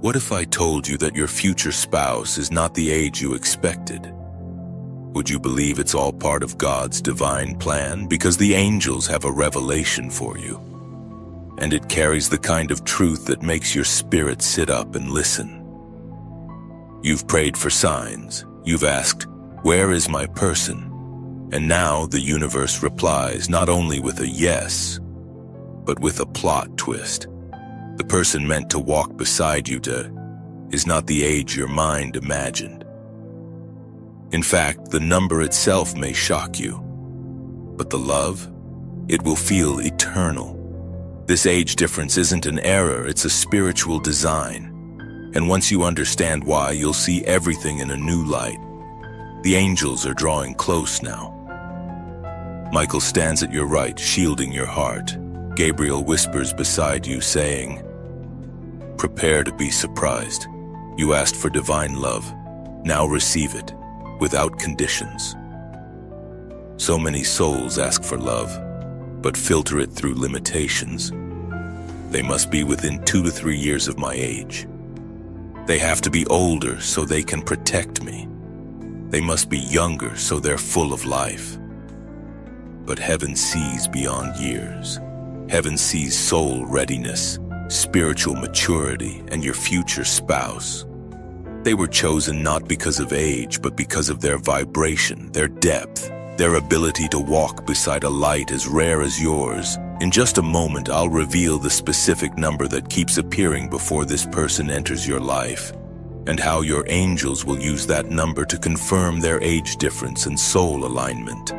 What if I told you that your future spouse is not the age you expected? Would you believe it's all part of God's divine plan? Because the angels have a revelation for you. And it carries the kind of truth that makes your spirit sit up and listen. You've prayed for signs. You've asked, "Where is my person?" And now the universe replies not only with a yes, but with a plot twist. The person meant to walk beside you is not the age your mind imagined. In fact, the number itself may shock you, but the love, it will feel eternal. This age difference isn't an error, it's a spiritual design. And once you understand why, you'll see everything in a new light. The angels are drawing close now. Michael stands at your right, shielding your heart. Gabriel whispers beside you, saying, "Prepare to be surprised. You asked for divine love. Now receive it, without conditions." So many souls ask for love, but filter it through limitations. They must be within 2 to 3 years of my age. They have to be older so they can protect me. They must be younger so they're full of life. But heaven sees beyond years. Heaven sees soul readiness, spiritual maturity, and your future spouse. They were chosen not because of age, but because of their vibration, their depth, their ability to walk beside a light as rare as yours. In just a moment, I'll reveal the specific number that keeps appearing before this person enters your life, and how your angels will use that number to confirm their age difference and soul alignment.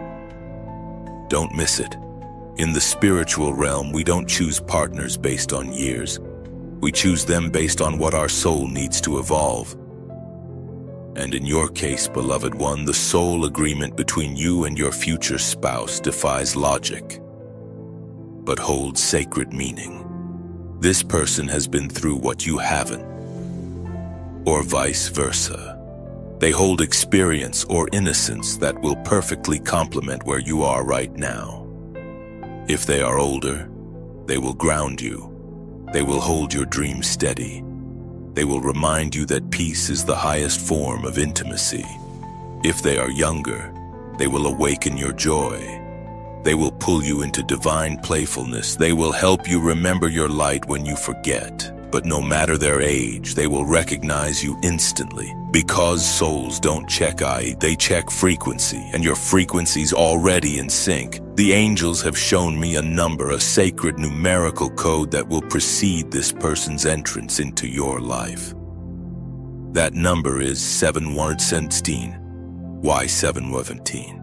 Don't miss it. In the spiritual realm, we don't choose partners based on years. We choose them based on what our soul needs to evolve. And in your case, beloved one, the soul agreement between you and your future spouse defies logic, but holds sacred meaning. This person has been through what you haven't, or vice versa. They hold experience or innocence that will perfectly complement where you are right now. If they are older, they will ground you. They will hold your dreams steady. They will remind you that peace is the highest form of intimacy. If they are younger, they will awaken your joy. They will pull you into divine playfulness. They will help you remember your light when you forget. But no matter their age, they will recognize you instantly. Because souls don't check eye, they check frequency, and your frequency's already in sync. The angels have shown me a number, a sacred numerical code that will precede this person's entrance into your life. That number is 717. Why 717?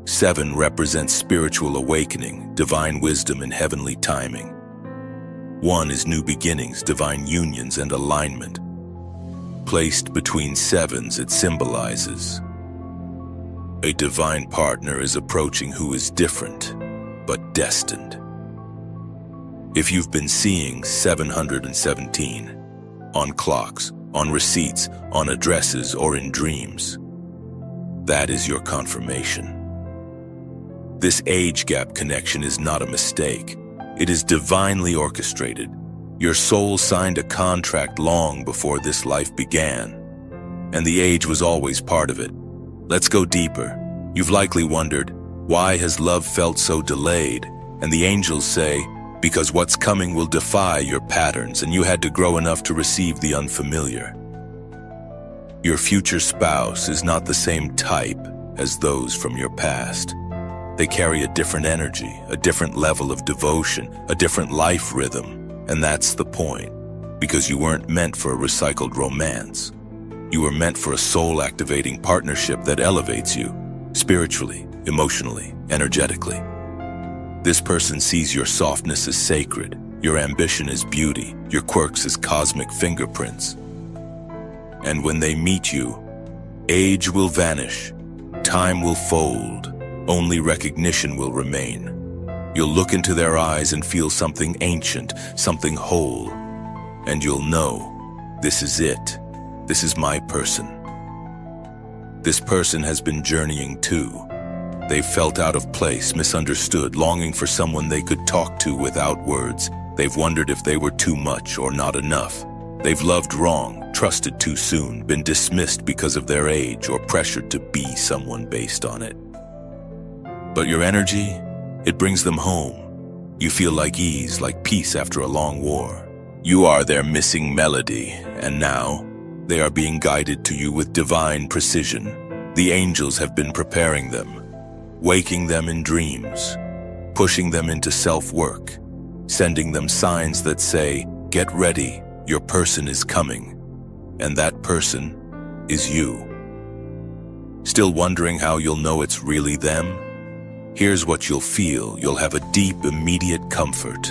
7 represents spiritual awakening, divine wisdom, and heavenly timing. 1 is new beginnings, divine unions, and alignment. Placed between 7s, it symbolizes a divine partner is approaching who is different, but destined. If you've been seeing 717 on clocks, on receipts, on addresses, or in dreams, that is your confirmation. This age gap connection is not a mistake. It is divinely orchestrated. Your soul signed a contract long before this life began, and the age was always part of it. Let's go deeper. You've likely wondered, why has love felt so delayed? And the angels say, because what's coming will defy your patterns, and you had to grow enough to receive the unfamiliar. Your future spouse is not the same type as those from your past. They carry a different energy, a different level of devotion, a different life rhythm. And that's the point, because you weren't meant for a recycled romance. You were meant for a soul-activating partnership that elevates you, spiritually, emotionally, energetically. This person sees your softness as sacred, your ambition as beauty, your quirks as cosmic fingerprints. And when they meet you, age will vanish, time will fold, only recognition will remain. You'll look into their eyes and feel something ancient, something whole, and you'll know, this is it. This is my person. This person has been journeying too. They've felt out of place, misunderstood, longing for someone they could talk to without words. They've wondered if they were too much or not enough. They've loved wrong, trusted too soon, been dismissed because of their age, or pressured to be someone based on it. But your energy, it brings them home. You feel like ease, like peace after a long war. You are their missing melody, and now they are being guided to you with divine precision. The angels have been preparing them, waking them in dreams, pushing them into self-work, sending them signs that say, "Get ready, your person is coming." And that person is you. Still wondering how you'll know it's really them? Here's what you'll feel. You'll have a deep, immediate comfort.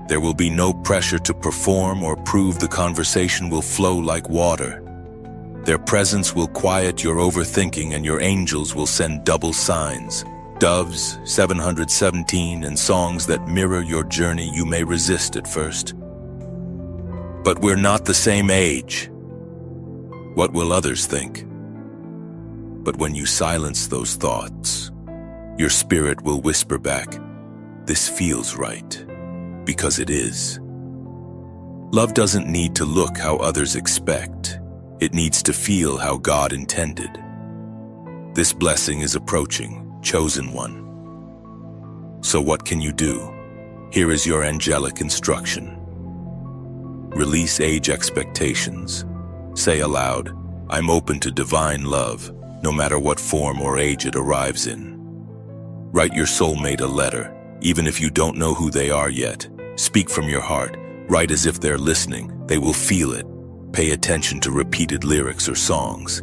There will be no pressure to perform or prove. The conversation will flow like water. Their presence will quiet your overthinking, and your angels will send double signs. Doves, 717, and songs that mirror your journey. You may resist at first. But we're not the same age. What will others think? But when you silence those thoughts, your spirit will whisper back, "This feels right," because it is. Love doesn't need to look how others expect. It needs to feel how God intended. This blessing is approaching, chosen one. So what can you do? Here is your angelic instruction. Release age expectations. Say aloud, "I'm open to divine love, no matter what form or age it arrives in." Write your soulmate a letter, even if you don't know who they are yet. Speak from your heart. Write as if they're listening. They will feel it. Pay attention to repeated lyrics or songs.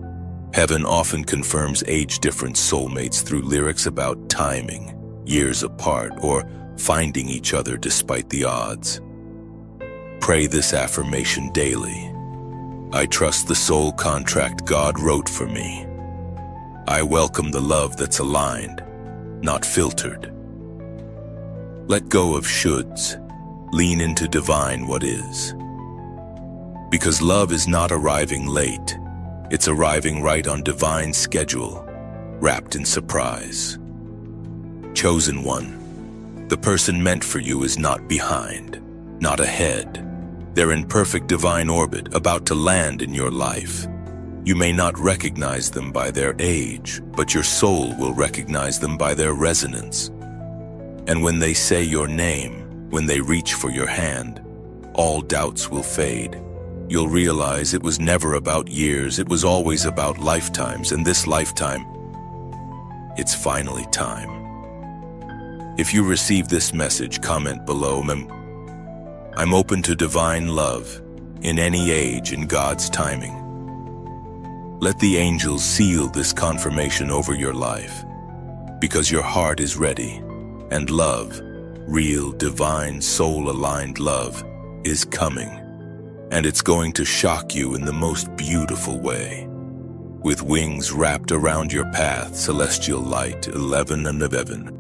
Heaven often confirms age-different soulmates through lyrics about timing, years apart, or finding each other despite the odds. Pray this affirmation daily. I trust the soul contract God wrote for me. I welcome the love that's aligned, not filtered. Let go of shoulds. Lean into divine what is. Because love is not arriving late. It's arriving right on divine schedule, wrapped in surprise. Chosen one. The person meant for you is not behind, not ahead. They're in perfect divine orbit, about to land in your life. You may not recognize them by their age, but your soul will recognize them by their resonance. And when they say your name, when they reach for your hand, all doubts will fade. You'll realize it was never about years, it was always about lifetimes, and this lifetime, it's finally time. If you receive this message, comment below. I'm open to divine love, in any age, in God's timing. Let the angels seal this confirmation over your life, because your heart is ready, and love, real, divine, soul-aligned love, is coming. And it's going to shock you in the most beautiful way. With wings wrapped around your path, celestial light, 11 and 11.